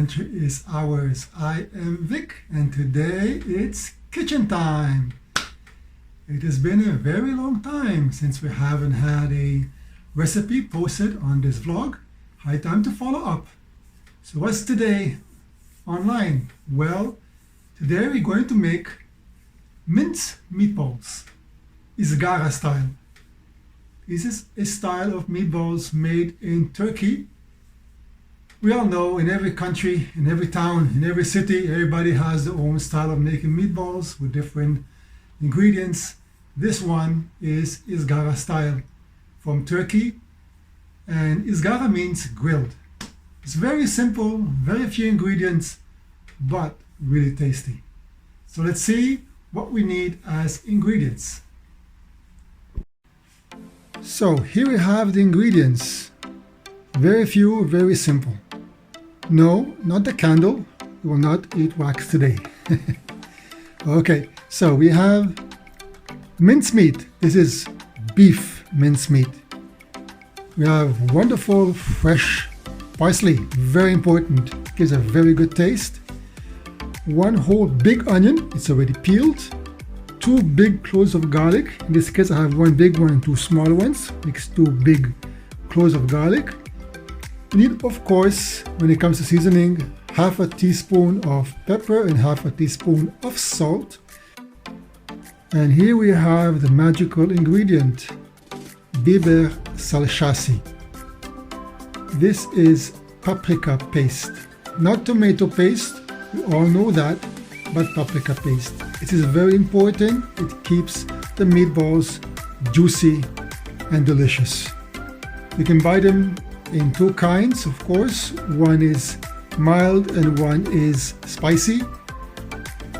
adventure is ours. I am Vic, and today it's kitchen time. It has been a very long time since we haven't had a recipe posted on this vlog. High time to follow up. So what's today online? Well, today we're going to make mince meatballs, Izgara style. This is a style of meatballs made in Turkey. We all know in every country, in every town, in every city, everybody has their own style of making meatballs with different ingredients. This one is Izgara style from Turkey, and Izgara means grilled. It's very simple, very few ingredients, but really tasty. So let's see what we need as ingredients. So here we have the ingredients. Very few, very simple. No, not the candle. We will not eat wax today. Okay, so we have mincemeat. This is beef mincemeat. We have wonderful fresh parsley, very important, gives a very good taste. One whole big onion, it's already peeled. 2 big cloves of garlic. In this case I have 1 big one and 2 small ones. Makes 2 big cloves of garlic. You need, of course, when it comes to seasoning, half a teaspoon of pepper and half a teaspoon of salt. And here we have the magical ingredient, biber salçası. This is paprika paste, not tomato paste. We all know that, but paprika paste. It is very important. It keeps the meatballs juicy and delicious. You can buy them in 2 kinds, of course. One is mild and one is spicy.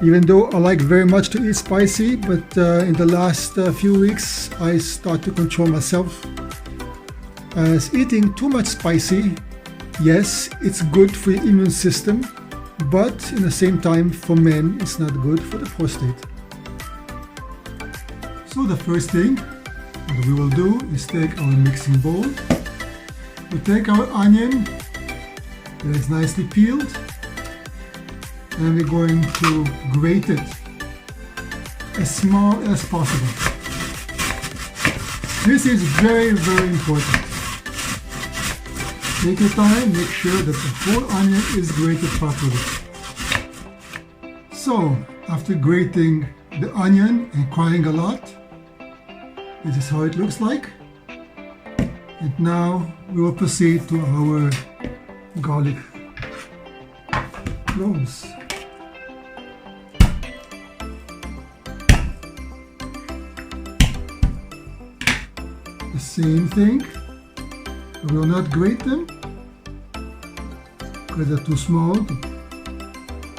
Even though I like very much to eat spicy, but in the last few weeks I start to control myself, as eating too much spicy, yes, it's good for your immune system, but in the same time for men it's not good for the prostate. So the first thing that we will do is take our mixing bowl. We take our onion that is nicely peeled, and we're going to grate it as small as possible. This is very, very important. Take your time, make sure that the whole onion is grated properly. So, after grating the onion and crying a lot, this is how it looks like. And now we will proceed to our garlic cloves. The same thing. We will not grate them because they're too small.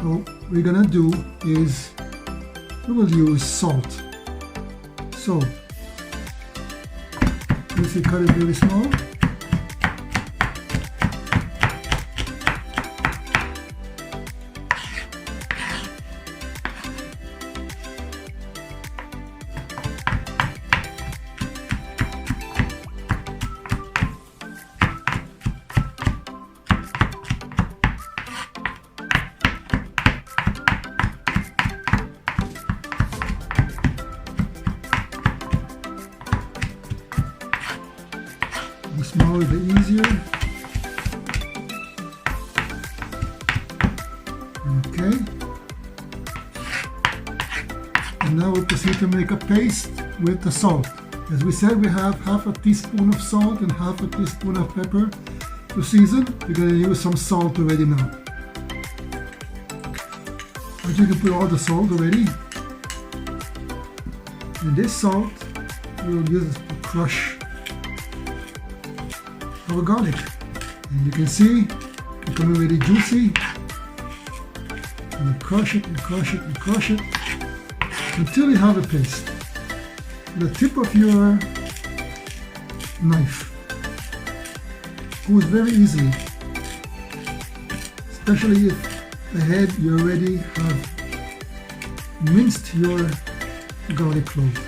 What we're gonna do is we will use salt. So you see, cut it very small. The smaller the easier. Okay. And now we'll proceed to make a paste with the salt. As we said, we have half a teaspoon of salt and half a teaspoon of pepper to season. We're going to use some salt already now. But you can put all the salt already. And this salt we will use to crush our garlic. And you can see it's becoming really juicy. And you crush it and crush it and crush it until you have a paste. The tip of your knife goes very easily, especially if ahead you already have minced your garlic clove.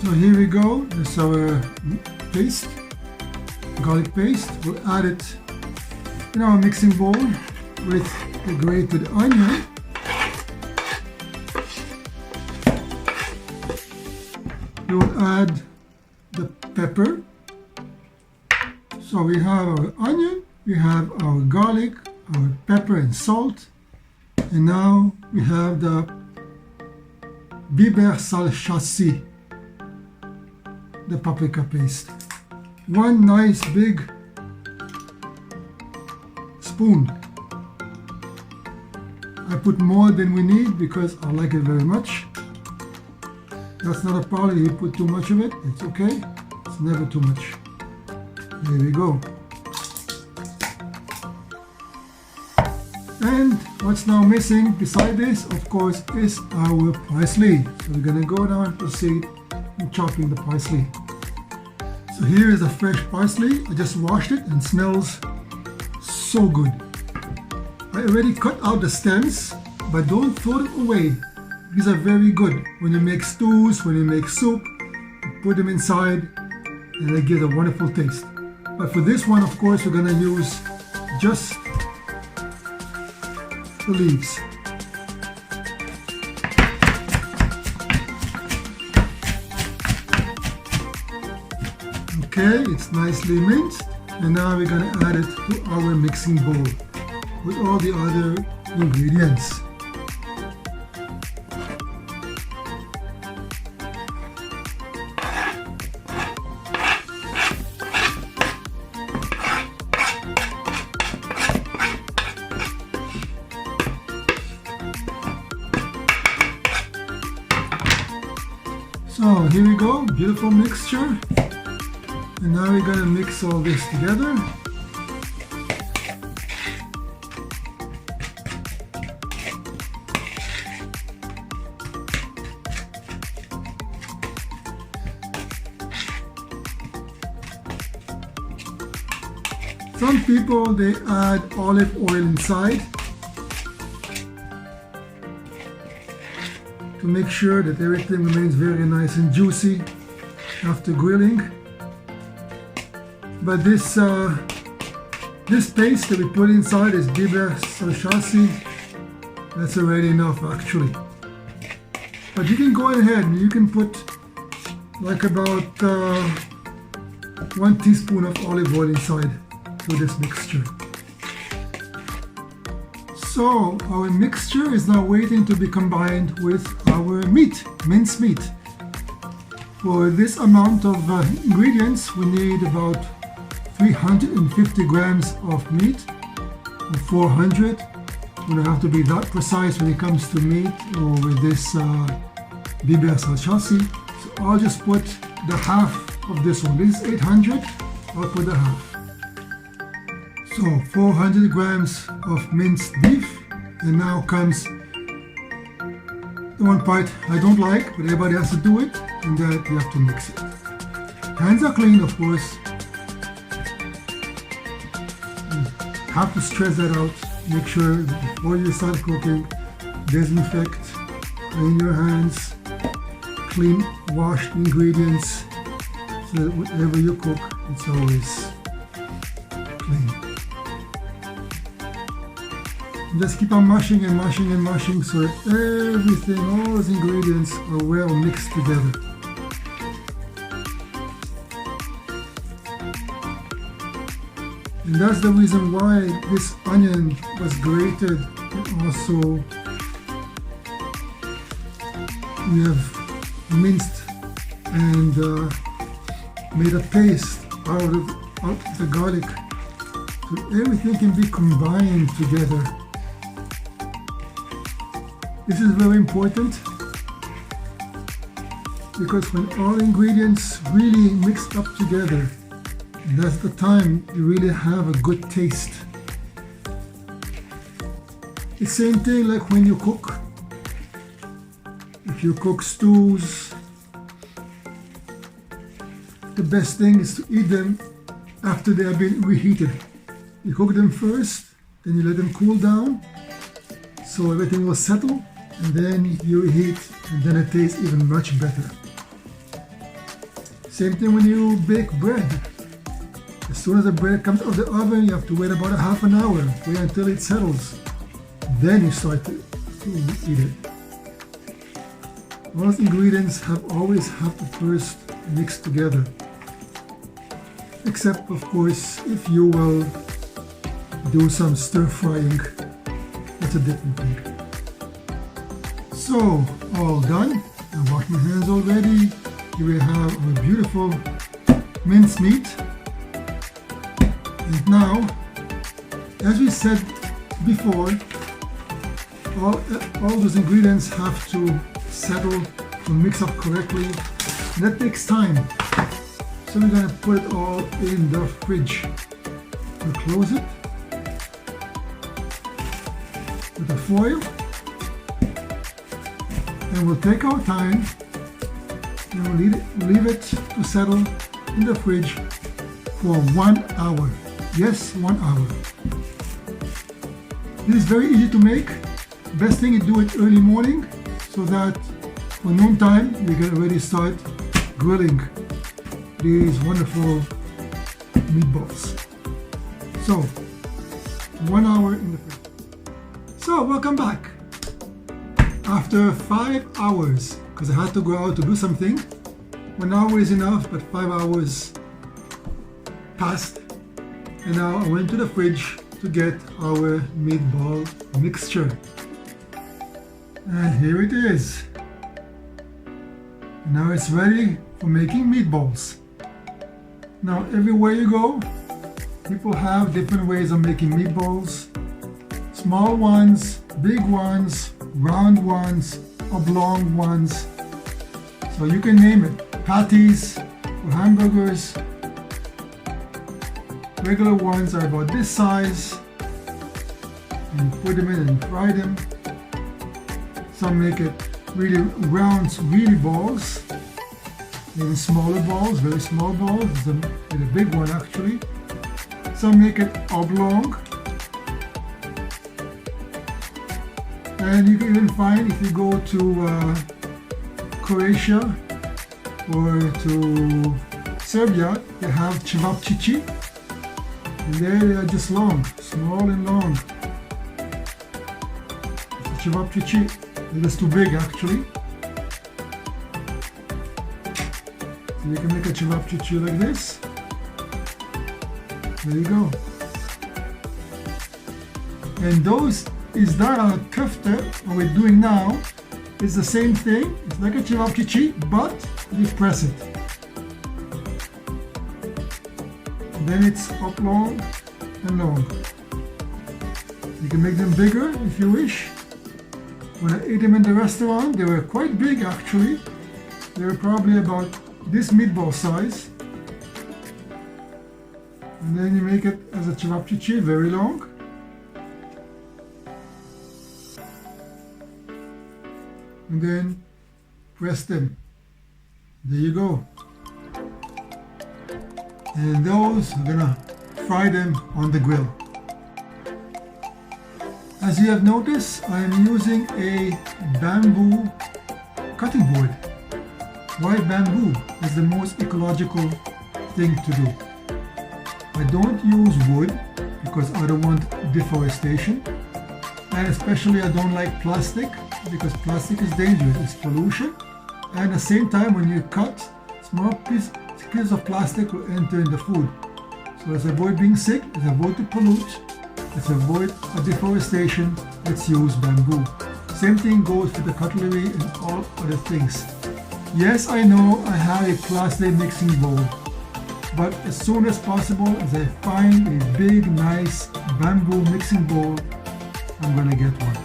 So here we go. That's our paste, garlic paste. We'll add it in our mixing bowl with the grated onion. We will add the pepper. So we have our onion, we have our garlic, our pepper and salt, and now we have the biber salçası, the paprika paste. One nice big spoon. I put more than we need because I like it very much. That's not a problem if you put too much of it, it's okay. It's never too much. There we go. And what's now missing beside this, of course, is our parsley. So we're gonna go now and proceed in chopping the parsley. So here is the fresh parsley. I just washed it and smells so good. I already cut out the stems, but don't throw them away. These are very good. When you make stews, when you make soup, you put them inside and they give a wonderful taste. But for this one, of course, we're gonna use just the leaves. Okay, it's nicely minced, and now we're gonna add it to our mixing bowl with all the other ingredients. So here we go, beautiful mixture. And now we're gonna mix all this together. Some people, they add olive oil inside to make sure that everything remains very nice and juicy after grilling. But this paste that we put inside is biber salçası. That's already enough actually. But you can go ahead and you can put like about 1 teaspoon of olive oil inside for this mixture. So our mixture is now waiting to be combined with our meat, minced meat. For this amount of ingredients, we need about 350 grams of meat, 400. We don't have to be that precise when it comes to meat or with this biber salçası. So I'll just put the half of this one. This is 800, I'll put the half. So 400 grams of minced beef, and now comes the one part I don't like, but everybody has to do it, and that you have to mix it. Hands are clean, of course. You have to stress that out. Make sure that before you start cooking, disinfect, clean your hands, clean, washed ingredients, so that whatever you cook, it's always clean. Just keep on mashing and mashing and mashing so that everything, all those ingredients are well mixed together. And that's the reason why this onion was grated, and also we have minced and made a paste out of the garlic, so everything can be combined together. This is very important because when all ingredients really mix up together, that's the time you really have a good taste. The same thing like when you cook. If you cook stews, the best thing is to eat them after they have been reheated. You cook them first, then you let them cool down so everything will settle, and then you reheat, and then it tastes even much better. Same thing when you bake bread. As soon as the bread comes out of the oven, you have to wait about a half an hour. Wait until it settles. Then you start to eat it. Most ingredients always have to first mix together. Except, of course, if you will do some stir frying. That's a different thing. So, all done. I washed my hands already. Here we have our beautiful mincemeat. And now, as we said before, all those ingredients have to settle to mix up correctly. And that takes time. So we're going to put it all in the fridge. We'll close it with a foil. And we'll take our time and we'll leave it to settle in the fridge for 1 hour. Yes, 1 hour. This is very easy to make. Best thing is do it early morning so that for noontime we can already start grilling these wonderful meatballs. So 1 hour in the fridge. So welcome back. After 5 hours, because I had to go out to do something. 1 hour is enough, but 5 hours passed. And now I went to the fridge to get our meatball mixture. And here it is. Now it's ready for making meatballs. Now everywhere you go, people have different ways of making meatballs. Small ones, big ones, round ones, oblong ones. So you can name it. Patties or hamburgers. Regular ones are about this size. And you put them in and fry them. Some make it really round, really balls. Even smaller balls, very small balls. There's a big one actually. Some make it oblong. And you can even find, if you go to Croatia or to Serbia, they have cevapcici. And there they are just long, small and long. Cevapcici. That's too big actually. So you can make a cevapcici like this. There you go. And those Izgara Köfte, what we're doing now, is the same thing. It's like a cevapcici, but you press it. And then it's up long and long. You can make them bigger if you wish. When I ate them in the restaurant, they were quite big actually. They were probably about this meatball size. And then you make it as a cevapcici, very long. And then press them. There you go. And those, I'm gonna fry them on the grill. As you have noticed, I am using a bamboo cutting board. Why bamboo? It's the most ecological thing to do. I don't use wood because I don't want deforestation. And especially I don't like plastic because plastic is dangerous, it's pollution. And at the same time, when you cut, small pieces of plastic will enter in the food. So let's avoid being sick, let's avoid to pollute, let's avoid a deforestation, let's use bamboo. Same thing goes for the cutlery and all other things. Yes, I know I have a plastic mixing bowl, but as soon as possible, as I find a big, nice bamboo mixing bowl, I'm gonna get one.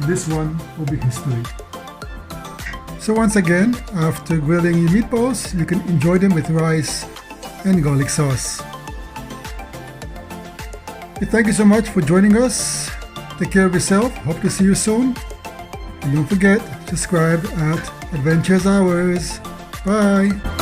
This one will be history. So once again, after grilling your meatballs, you can enjoy them with rice and garlic sauce. Thank you so much for joining us. Take care of yourself. Hope to see you soon. And don't forget, subscribe at Adventures Hours. Bye.